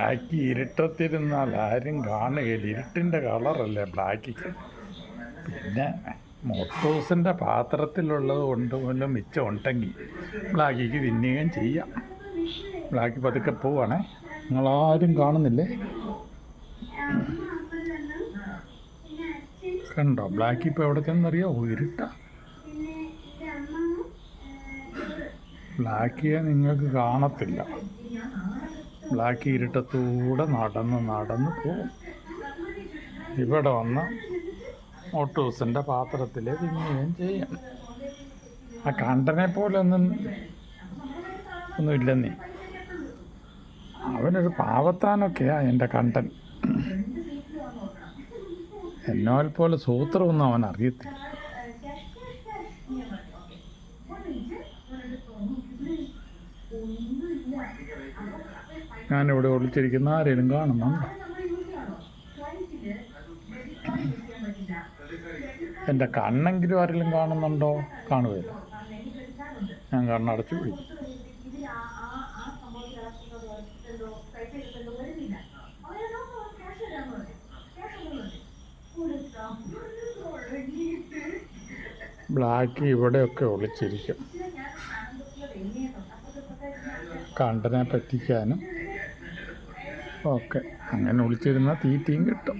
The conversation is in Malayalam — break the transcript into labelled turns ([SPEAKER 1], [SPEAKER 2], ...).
[SPEAKER 1] ബ്ലാക്ക് ഇരുട്ടത്തിരുന്നാൽ ആരും കാണുകയില്ല. ഇരുട്ടിൻ്റെ കളറല്ലേ ബ്ലാക്കിക്ക്. പിന്നെ മോട്ടോസിൻ്റെ പാത്രത്തിലുള്ളത് കൊണ്ട് വല്ലതും മിച്ചം ഉണ്ടെങ്കിൽ ബ്ലാക്കിക്ക് തിന്നുകയും ചെയ്യാം. ബ്ലാക്ക് പതുക്കെ പോവാണേ. നിങ്ങളാരും കാണുന്നില്ലേ? കണ്ടോ ബ്ലാക്ക് ഇപ്പോൾ എവിടെ ചെന്നറിയാമോ? ഇരുട്ട. ബ്ലാക്കിയെ നിങ്ങൾക്ക് കാണത്തില്ല. ബ്ലാക്ക് ഇരുട്ടത്തൂടെ നടന്ന് പോവും. ഇവിടെ വന്ന് മോട്ടൂസിൻ്റെ പാത്രത്തിൽ തിന്നുകയും ചെയ്യും. ആ കണ്ടനെ പോലെ ഒന്നുമില്ലെന്നേ. അവനൊരു പാവത്താനൊക്കെയാ എൻ്റെ കണ്ടൻ. എന്നാൽ പോലെ സൂത്രമൊന്നും അവൻ അറിയത്തില്ല. ഞാനിവിടെ ഒളിച്ചിരിക്കുന്ന ആരെങ്കിലും കാണുന്നുണ്ടോ? എൻ്റെ കണ്ണെങ്കിലും ആരെങ്കിലും കാണുന്നുണ്ടോ? കാണുകയില്ല. ഞാൻ കണ്ണടച്ചു പിടിക്കും. ബ്ലാക്ക് ഇവിടെയൊക്കെ ഒളിച്ചിരിക്കും. കണ്ടനെ പറ്റിക്കാനും ഓക്കെ. അങ്ങനെ ഒളിച്ചിരുന്നാൽ തീറ്റയും കിട്ടും.